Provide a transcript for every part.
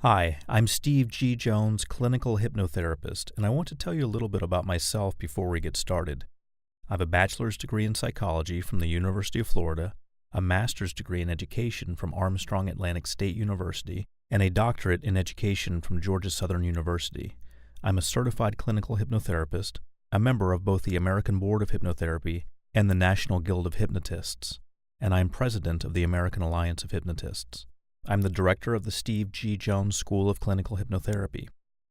Hi, I'm Steve G. Jones, clinical hypnotherapist, and I want to tell you a little bit about myself before we get started. I have a bachelor's degree in psychology from the University of Florida, a master's degree in education from Armstrong Atlantic State University, and a doctorate in education from Georgia Southern University. I'm a certified clinical hypnotherapist, a member of both the American Board of Hypnotherapy and the National Guild of Hypnotists, and I'm president of the American Alliance of Hypnotists. I'm the director of the Steve G. Jones School of Clinical Hypnotherapy.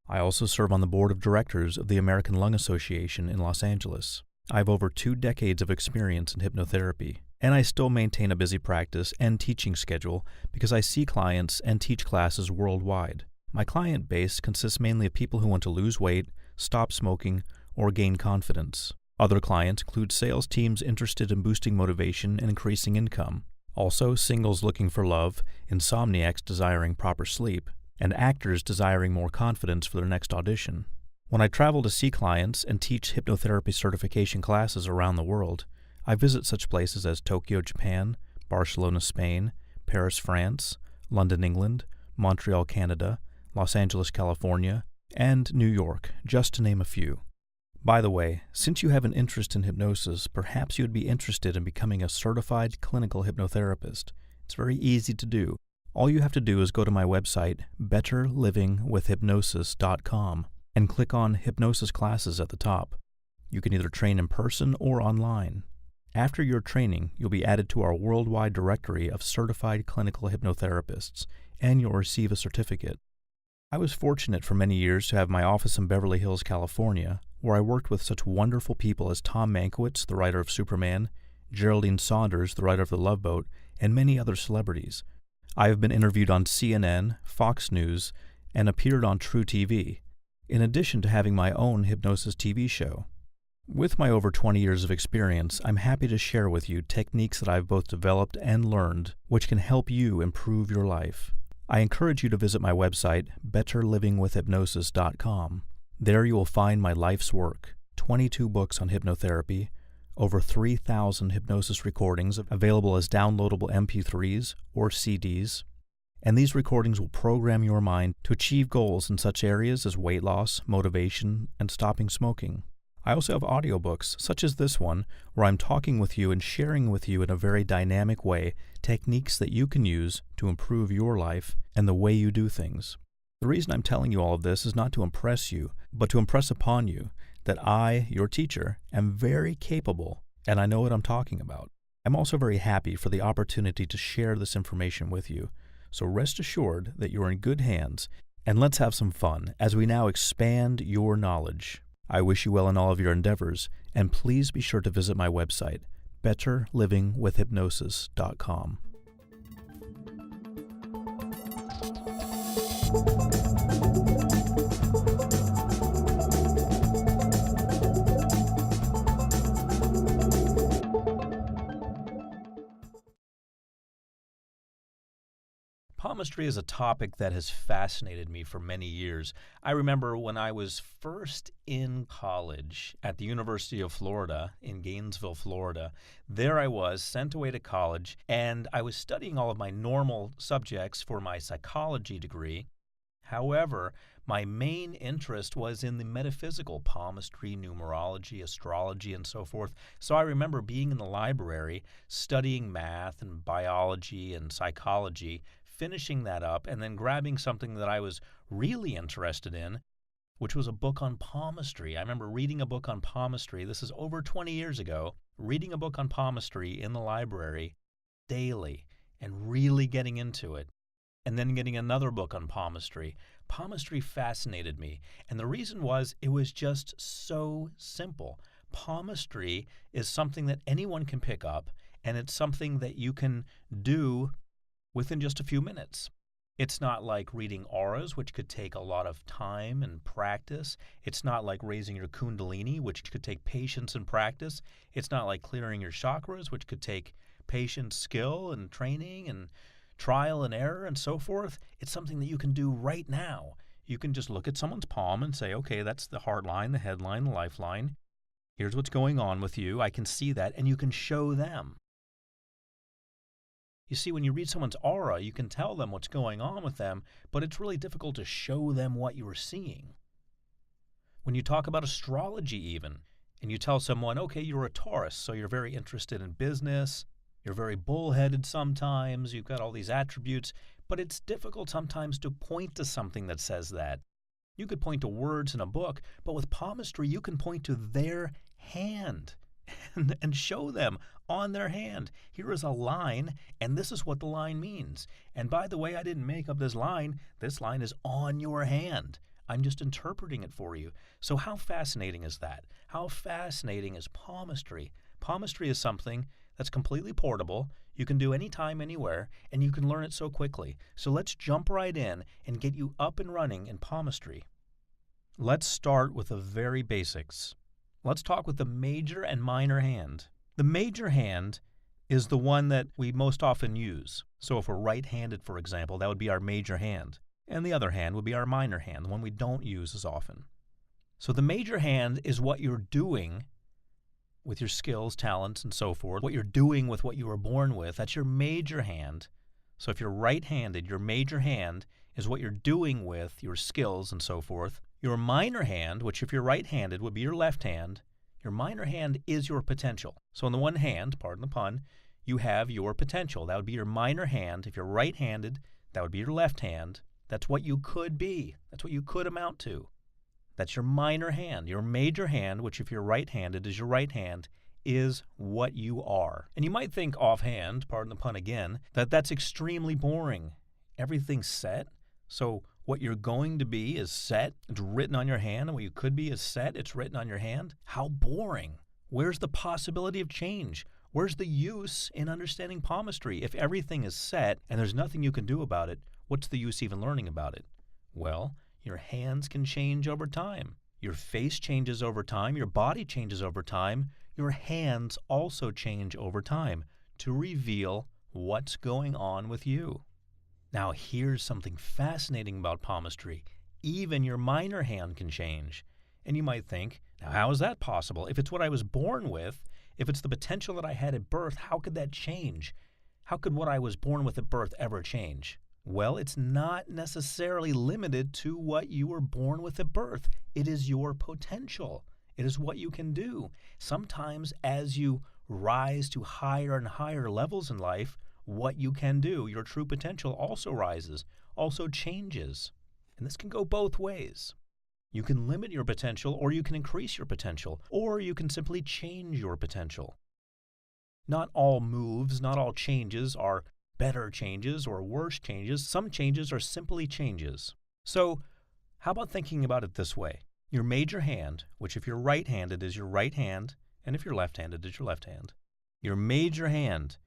I also serve on the board of directors of the American Lung Association in Los Angeles. I have over 2 decades of experience in hypnotherapy, and I still maintain a busy practice and teaching schedule because I see clients and teach classes worldwide. My client base consists mainly of people who want to lose weight, stop smoking, or gain confidence. Other clients include sales teams interested in boosting motivation and increasing income. Also, singles looking for love, insomniacs desiring proper sleep, and actors desiring more confidence for their next audition. When I travel to see clients and teach hypnotherapy certification classes around the world, I visit such places as Tokyo, Japan, Barcelona, Spain, Paris, France, London, England, Montreal, Canada, Los Angeles, California, and New York, just to name a few. By the way, since you have an interest in hypnosis, perhaps you would be interested in becoming a certified clinical hypnotherapist. It's very easy to do. All you have to do is go to my website, betterlivingwithhypnosis.com, and click on Hypnosis Classes at the top. You can either train in person or online. After your training, you'll be added to our worldwide directory of certified clinical hypnotherapists, and you'll receive a certificate. I was fortunate for many years to have my office in Beverly Hills, California, where I worked with such wonderful people as Tom Mankiewicz, the writer of Superman, Geraldine Saunders, the writer of The Love Boat, and many other celebrities. I have been interviewed on CNN, Fox News, and appeared on True TV, in addition to having my own hypnosis TV show. With my over 20 years of experience, I'm happy to share with you techniques that I've both developed and learned, which can help you improve your life. I encourage you to visit my website, betterlivingwithhypnosis.com. There you will find my life's work, 22 books on hypnotherapy, over 3,000 hypnosis recordings available as downloadable MP3s or CDs, and these recordings will program your mind to achieve goals in such areas as weight loss, motivation, and stopping smoking. I also have audiobooks, such as this one, where I'm talking with you and sharing with you in a very dynamic way techniques that you can use to improve your life and the way you do things. The reason I'm telling you all of this is not to impress you, but to impress upon you that I, your teacher, am very capable and I know what I'm talking about. I'm also very happy for the opportunity to share this information with you, so rest assured that you're in good hands, and let's have some fun as we now expand your knowledge. I wish you well in all of your endeavors, and please be sure to visit my website, betterlivingwithhypnosis.com. Palmistry is a topic that has fascinated me for many years. I remember when I was first in college at the University of Florida in Gainesville, Florida. There I was, sent away to college, and I was studying all of my normal subjects for my psychology degree. However, my main interest was in the metaphysical, palmistry, numerology, astrology, and so forth. So I remember being in the library, studying math and biology and psychology, finishing that up, and then grabbing something that I was really interested in, which was a book on palmistry. I remember reading a book on palmistry. This is over 20 years ago, reading a book on palmistry in the library daily and really getting into it. And then getting another book on palmistry. Palmistry fascinated me, and the reason was it was just so simple. Palmistry is something that anyone can pick up, and it's something that you can do within just a few minutes. It's not like reading auras, which could take a lot of time and practice. It's not like raising your kundalini, which could take patience and practice. It's not like clearing your chakras, which could take patience, skill, and training, and trial and error, and so forth. It's something that you can do right now. You can just look at someone's palm and say, okay, that's the heart line, the headline, the lifeline. Here's what's going on with you. I can see that, and you can show them. You see, when you read someone's aura, you can tell them what's going on with them, but it's really difficult to show them what you are seeing. When you talk about astrology even, and you tell someone, okay, you're a Taurus, so you're very interested in business, you're very bullheaded sometimes, you've got all these attributes, but it's difficult sometimes to point to something that says that. You could point to words in a book, but with palmistry, you can point to their hand and show them on their hand. Here is a line, and this is what the line means. And by the way, I didn't make up this line. This line is on your hand. I'm just interpreting it for you. So how fascinating is that? How fascinating is palmistry? Palmistry is something that's completely portable. You can do anytime, anywhere, and you can learn it so quickly. So let's jump right in and get you up and running in palmistry. Let's start with the very basics. Let's talk with the major and minor hand. The major hand is the one that we most often use. So if we're right-handed, for example, that would be our major hand. And the other hand would be our minor hand, the one we don't use as often. So the major hand is what you're doing with your skills, talents, and so forth, what you're doing with what you were born with. That's your major hand. So if you're right-handed, your major hand is what you're doing with your skills and so forth. Your minor hand, which if you're right-handed would be your left hand, your minor hand is your potential. So on the one hand, pardon the pun, you have your potential. That would be your minor hand. If you're right-handed, that would be your left hand. That's what you could be. That's what you could amount to. That's your minor hand. Your major hand, which if you're right-handed is your right hand, is what you are. And you might think offhand, pardon the pun again, that that's extremely boring. Everything's set. So what you're going to be is set. It's written on your hand. And what you could be is set. It's written on your hand. How boring. Where's the possibility of change? Where's the use in understanding palmistry? If everything is set and there's nothing you can do about it, what's the use even learning about it? Well, your hands can change over time. Your face changes over time. Your body changes over time. Your hands also change over time to reveal what's going on with you. Now, here's something fascinating about palmistry. Even your minor hand can change. And you might think, now how is that possible? If it's what I was born with, if it's the potential that I had at birth, how could that change? How could what I was born with at birth ever change? Well, it's not necessarily limited to what you were born with at birth. It is your potential. It is what you can do. Sometimes as you rise to higher and higher levels in life, what you can do, your true potential also rises, also changes. And this can go both ways. You can limit your potential, or you can increase your potential, or you can simply change your potential. Not all moves, not all changes are better changes or worse changes. Some changes are simply changes. So how about thinking about it this way? Your major hand, which if you're right-handed is your right hand, and if you're left-handed is your left hand. Your major hand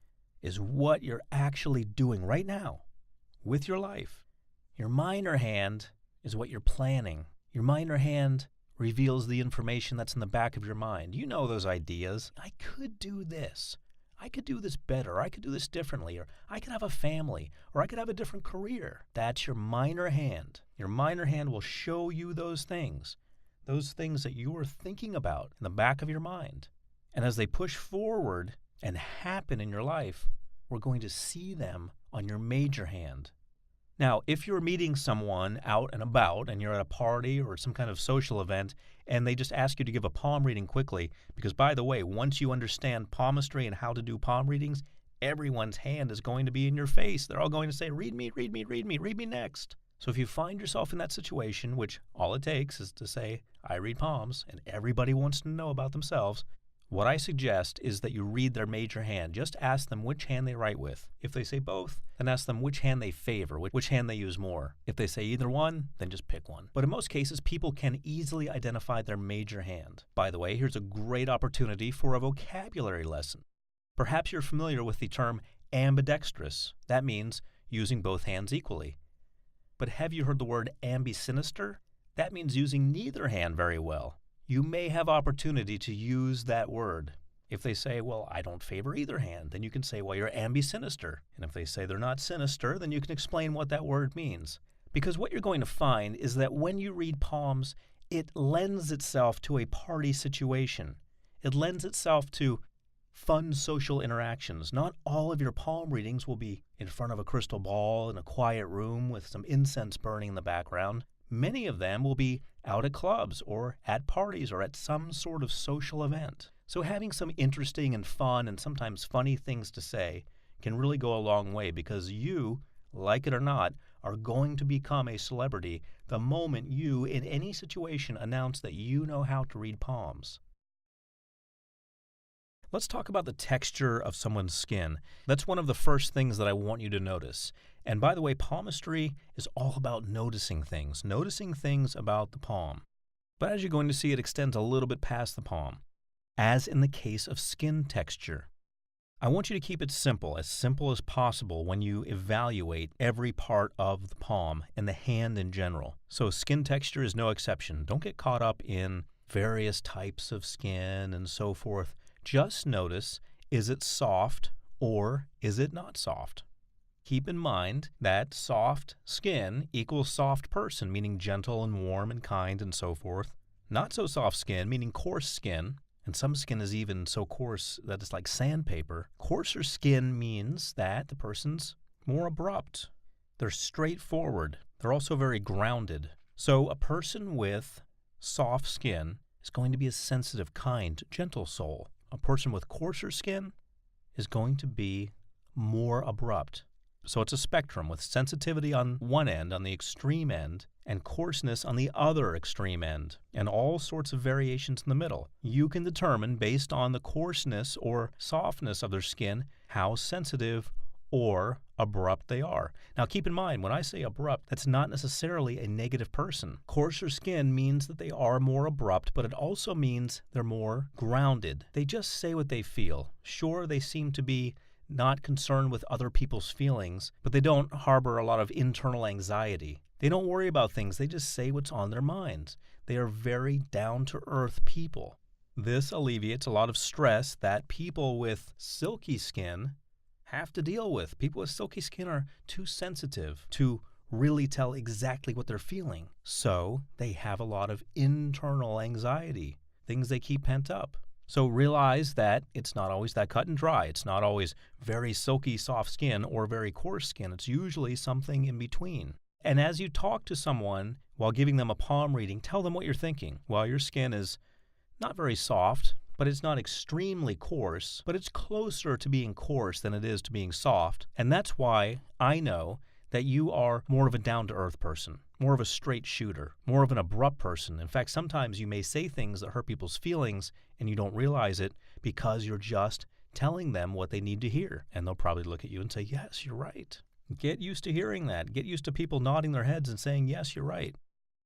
is what you're actually doing right now with your life. Your minor hand is what you're planning. Your minor hand reveals the information that's in the back of your mind. You know those ideas. I could do this. I could do this better, or I could do this differently, or I could have a family, or I could have a different career. That's your minor hand. Your minor hand will show you those things that you are thinking about in the back of your mind. And as they push forward and happen in your life, we're going to see them on your major hand. Now, if you're meeting someone out and about and you're at a party or some kind of social event and they just ask you to give a palm reading quickly, because by the way, once you understand palmistry and how to do palm readings, everyone's hand is going to be in your face. They're all going to say, read me, read me, read me, read me next. So if you find yourself in that situation, which all it takes is to say, I read palms, and everybody wants to know about themselves, what I suggest is that you read their major hand. Just ask them which hand they write with. If they say both, then ask them which hand they favor, which hand they use more. If they say either one, then just pick one. But in most cases, people can easily identify their major hand. By the way, here's a great opportunity for a vocabulary lesson. Perhaps you're familiar with the term ambidextrous. That means using both hands equally. But have you heard the word ambisinister? That means using neither hand very well. You may have opportunity to use that word. If they say, well, I don't favor either hand, then you can say, well, you're ambisinister. And if they say they're not sinister, then you can explain what that word means. Because what you're going to find is that when you read palms, it lends itself to a party situation. It lends itself to fun social interactions. Not all of your palm readings will be in front of a crystal ball in a quiet room with some incense burning in the background. Many of them will be out at clubs or at parties or at some sort of social event. So having some interesting and fun and sometimes funny things to say can really go a long way, because you, like it or not, are going to become a celebrity the moment you, in any situation, announce that you know how to read palms. Let's talk about the texture of someone's skin. That's one of the first things that I want you to notice. And by the way, palmistry is all about noticing things about the palm. But as you're going to see, it extends a little bit past the palm, as in the case of skin texture. I want you to keep it simple as possible when you evaluate every part of the palm and the hand in general. So skin texture is no exception. Don't get caught up in various types of skin and so forth. Just notice, is it soft or is it not soft? Keep in mind that soft skin equals soft person, meaning gentle and warm and kind and so forth. Not so soft skin, meaning coarse skin, and some skin is even so coarse that it's like sandpaper. Coarser skin means that the person's more abrupt. They're straightforward. They're also very grounded. So a person with soft skin is going to be a sensitive, kind, gentle soul. A person with coarser skin is going to be more abrupt. So it's a spectrum with sensitivity on one end, on the extreme end, and coarseness on the other extreme end, and all sorts of variations in the middle. You can determine, based on the coarseness or softness of their skin, how sensitive or abrupt they are. Now keep in mind, when I say abrupt, that's not necessarily a negative person. Coarser skin means that they are more abrupt, but it also means they're more grounded. They just say what they feel. Sure, they seem to be not concerned with other people's feelings, but they don't harbor a lot of internal anxiety. They don't worry about things. They just say what's on their minds. They are very down-to-earth people. This alleviates a lot of stress that people with silky skin have to deal with. People with silky skin are too sensitive to really tell exactly what they're feeling. So they have a lot of internal anxiety, things they keep pent up. So realize that it's not always that cut and dry. It's not always very silky, soft skin or very coarse skin. It's usually something in between. And as you talk to someone while giving them a palm reading, tell them what you're thinking. Well, your skin is not very soft, but it's not extremely coarse, but it's closer to being coarse than it is to being soft. And that's why I know that you are more of a down-to-earth person, more of a straight shooter, more of an abrupt person. In fact, sometimes you may say things that hurt people's feelings and you don't realize it because you're just telling them what they need to hear. And they'll probably look at you and say, yes, you're right. Get used to hearing that. Get used to people nodding their heads and saying, yes, you're right.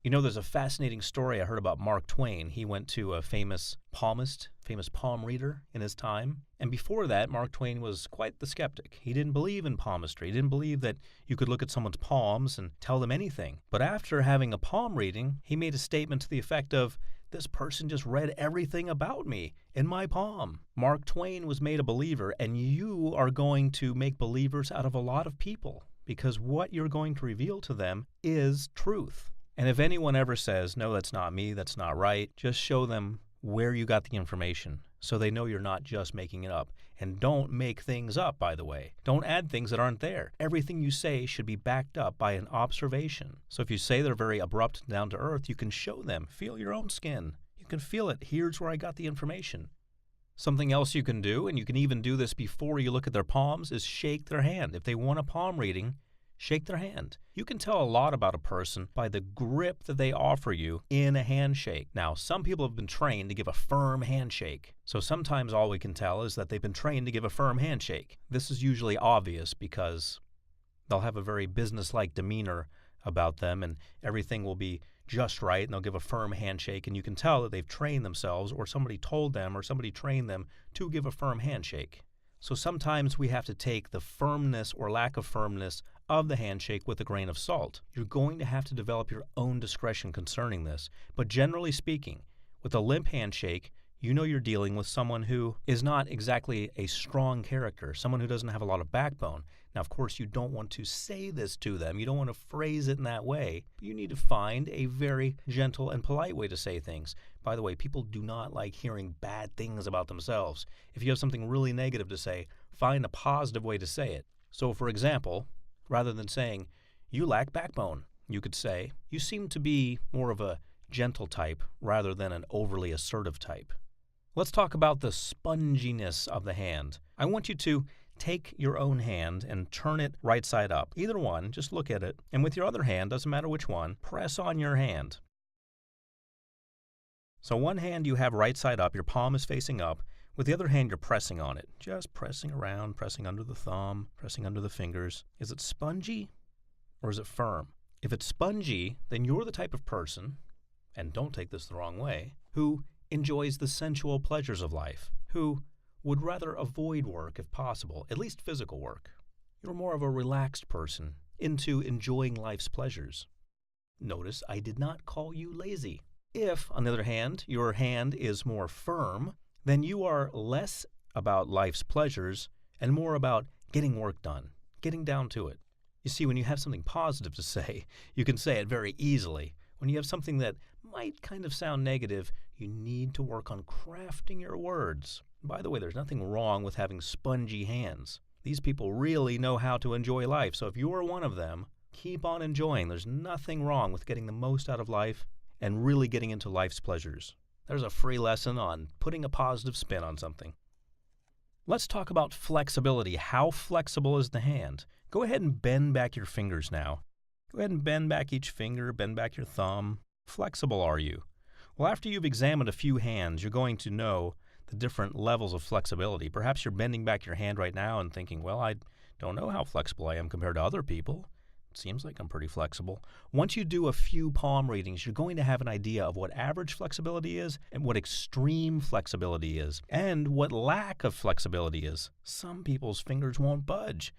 You know, there's a fascinating story I heard about Mark Twain. He went to a famous palmist, famous palm reader in his time. And before that, Mark Twain was quite the skeptic. He didn't believe in palmistry. He didn't believe that you could look at someone's palms and tell them anything. But after having a palm reading, he made a statement to the effect of, this person just read everything about me in my palm. Mark Twain was made a believer, and you are going to make believers out of a lot of people, because what you're going to reveal to them is truth. And if anyone ever says, no, that's not me, that's not right, just show them where you got the information so they know you're not just making it up. And don't make things up, by the way. Don't add things that aren't there. Everything you say should be backed up by an observation. So if you say they're very abrupt and down to earth, you can show them. Feel your own skin. You can feel it. Here's where I got the information. Something else you can do, and you can even do this before you look at their palms, is shake their hand. If they want a palm reading, shake their hand. You can tell a lot about a person by the grip that they offer you in a handshake. Now, some people have been trained to give a firm handshake. So sometimes all we can tell is that they've been trained to give a firm handshake. This is usually obvious because they'll have a very businesslike demeanor about them and everything will be just right, and they'll give a firm handshake, and you can tell that they've trained themselves or somebody told them or somebody trained them to give a firm handshake. So sometimes we have to take the firmness or lack of firmness of the handshake with a grain of salt. You're going to have to develop your own discretion concerning this. But generally speaking, with a limp handshake, you know you're dealing with someone who is not exactly a strong character, someone who doesn't have a lot of backbone. Now, of course, you don't want to say this to them. You don't want to phrase it in that way. But you need to find a very gentle and polite way to say things. By the way, people do not like hearing bad things about themselves. If you have something really negative to say, find a positive way to say it. So, for example, rather than saying, "You lack backbone," you could say, "You seem to be more of a gentle type rather than an overly assertive type." Let's talk about the sponginess of the hand. I want you to take your own hand and turn it right side up. Either one, just look at it. And with your other hand, doesn't matter which one, press on your hand. So one hand you have right side up, your palm is facing up. With the other hand, you're pressing on it. Just pressing around, pressing under the thumb, pressing under the fingers. Is it spongy or is it firm? If it's spongy, then you're the type of person, and don't take this the wrong way, who enjoys the sensual pleasures of life, who would rather avoid work if possible, at least physical work. You're more of a relaxed person, into enjoying life's pleasures. Notice I did not call you lazy. If, on the other hand, your hand is more firm, then you are less about life's pleasures and more about getting work done, getting down to it. You see, when you have something positive to say, you can say it very easily. When you have something that might kind of sound negative, you need to work on crafting your words. By the way, there's nothing wrong with having spongy hands. These people really know how to enjoy life, so if you are one of them, keep on enjoying. There's nothing wrong with getting the most out of life and really getting into life's pleasures. There's a free lesson on putting a positive spin on something. Let's talk about flexibility. How flexible is the hand? Go ahead and bend back your fingers now. Go ahead and bend back each finger, bend back your thumb. Flexible are you? Well, after you've examined a few hands, you're going to know the different levels of flexibility. Perhaps you're bending back your hand right now and thinking, well, I don't know how flexible I am compared to other people. It seems like I'm pretty flexible. Once you do a few palm readings, you're going to have an idea of what average flexibility is and what extreme flexibility is and what lack of flexibility is. Some people's fingers won't budge.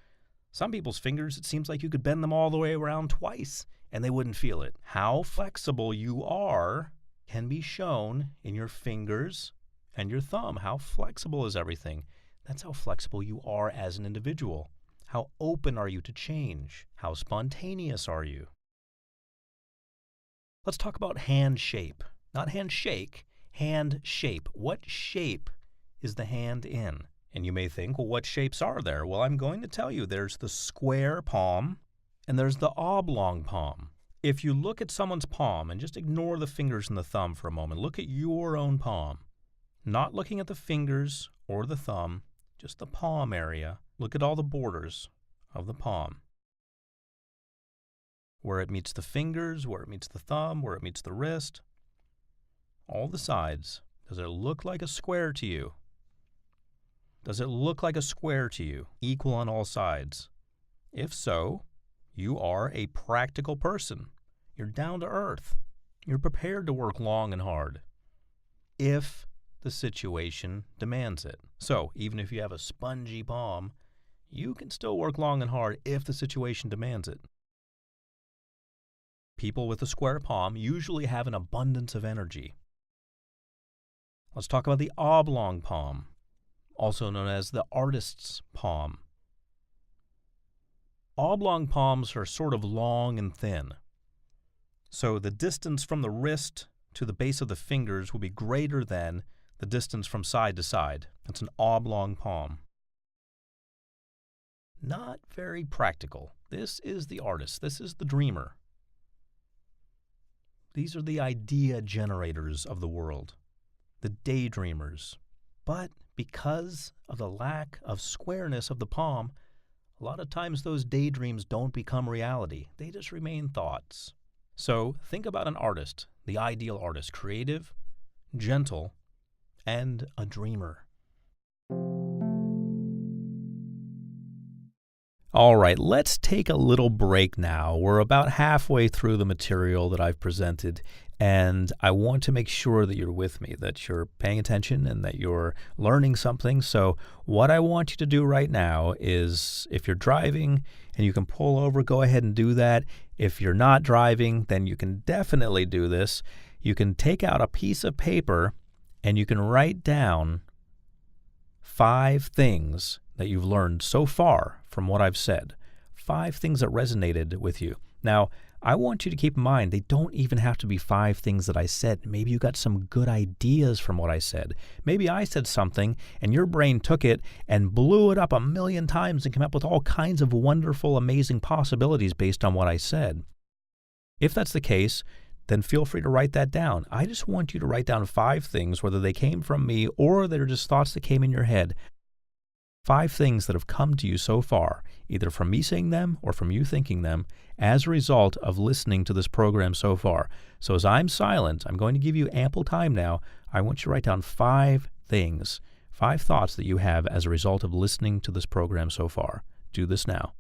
Some people's fingers, it seems like you could bend them all the way around twice and they wouldn't feel it. How flexible you are can be shown in your fingers and your thumb. How flexible is everything? That's how flexible you are as an individual. How open are you to change? How spontaneous are you? Let's talk about hand shape. Not handshake, hand shape. What shape is the hand in? And you may think, well, what shapes are there? Well, I'm going to tell you there's the square palm and there's the oblong palm. If you look at someone's palm and just ignore the fingers and the thumb for a moment, look at your own palm. Not looking at the fingers or the thumb, just the palm area. Look at all the borders of the palm. Where it meets the fingers, where it meets the thumb, where it meets the wrist. All the sides. Does it look like a square to you? Does it look like a square to you, equal on all sides? If so, you are a practical person. You're down to earth. You're prepared to work long and hard if the situation demands it. So even if you have a spongy palm, you can still work long and hard if the situation demands it. People with a square palm usually have an abundance of energy. Let's talk about the oblong palm, also known as the artist's palm. Oblong palms are sort of long and thin. So the distance from the wrist to the base of the fingers will be greater than the distance from side to side. That's an oblong palm. Not very practical. This is the artist. This is the dreamer. These are the idea generators of the world, the daydreamers. But because of the lack of squareness of the palm, a lot of times those daydreams don't become reality. They just remain thoughts. So think about an artist, the ideal artist, creative, gentle, and a dreamer. All right, let's take a little break now. We're about halfway through the material that I've presented, and I want to make sure that you're with me, that you're paying attention and that you're learning something. So what I want you to do right now is, if you're driving and you can pull over, go ahead and do that. If you're not driving, then you can definitely do this. You can take out a piece of paper and you can write down 5 things that you've learned so far from what I've said. 5 things that resonated with you. Now, I want you to keep in mind, they don't even have to be 5 things that I said. Maybe you got some good ideas from what I said. Maybe I said something and your brain took it and blew it up a million times and came up with all kinds of wonderful, amazing possibilities based on what I said. If that's the case, then feel free to write that down. I just want you to write down 5 things, whether they came from me or they're just thoughts that came in your head. 5 things that have come to you so far, either from me saying them or from you thinking them, as a result of listening to this program so far. So as I'm silent, I'm going to give you ample time now. I want you to write down 5 things, 5 thoughts that you have as a result of listening to this program so far. Do this now.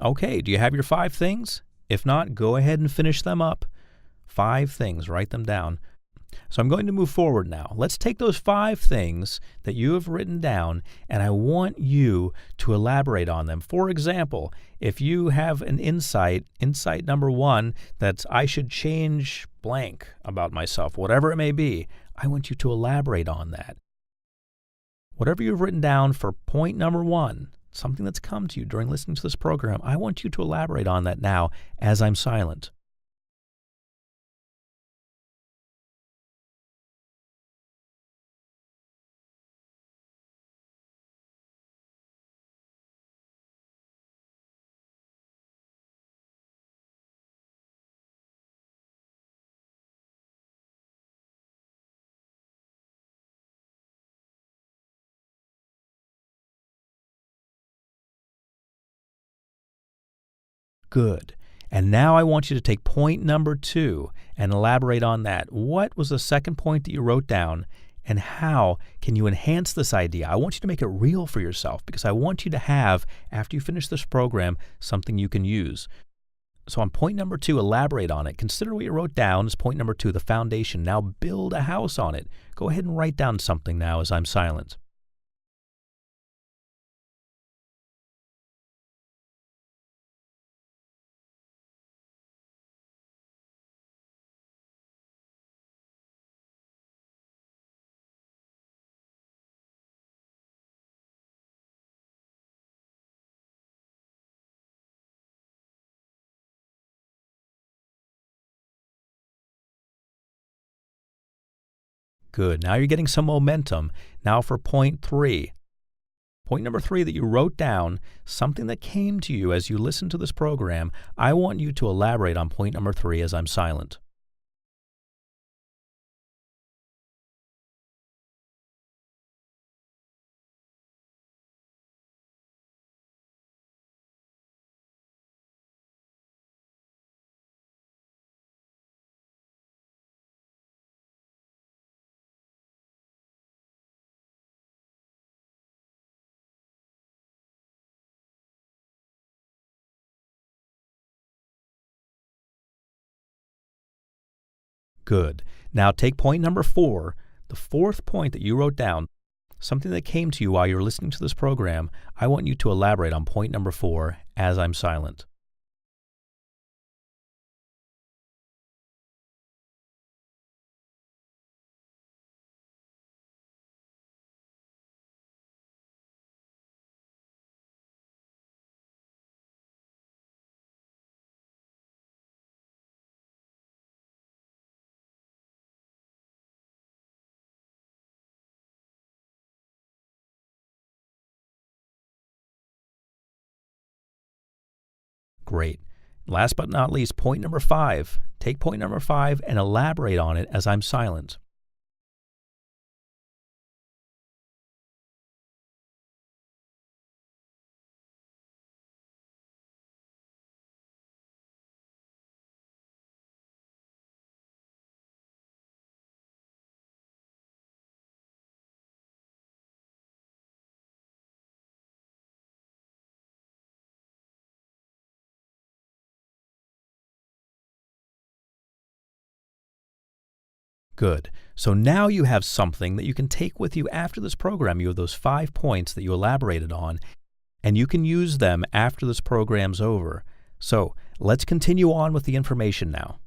Okay, do you have your 5 things? If not, go ahead and finish them up. 5 things, write them down. So I'm going to move forward now. Let's take those 5 things that you have written down, and I want you to elaborate on them. For example, if you have an insight number 1, that's I should change blank about myself, whatever it may be, I want you to elaborate on that. Whatever you've written down for point number 1, something that's come to you during listening to this program, I want you to elaborate on that now as I'm silent. Good. And now I want you to take point number 2 and elaborate on that. What was the second point that you wrote down, and how can you enhance this idea? I want you to make it real for yourself, because I want you to have, after you finish this program, something you can use. So on point number 2, elaborate on it. Consider what you wrote down as point number 2, the foundation. Now build a house on it. Go ahead and write down something now as I'm silent. Good. Now you're getting some momentum. Now for point 3. Point number 3 that you wrote down, something that came to you as you listened to this program. I want you to elaborate on point number 3 as I'm silent. Good. Now take point number 4, the 4th point that you wrote down, something that came to you while you were listening to this program. I want you to elaborate on point number 4 as I'm silent. Great. Last but not least, point number 5. Take point number 5 and elaborate on it as I'm silent. Good. So now you have something that you can take with you after this program. You have those 5 points that you elaborated on, and you can use them after this program's over. So let's continue on with the information now.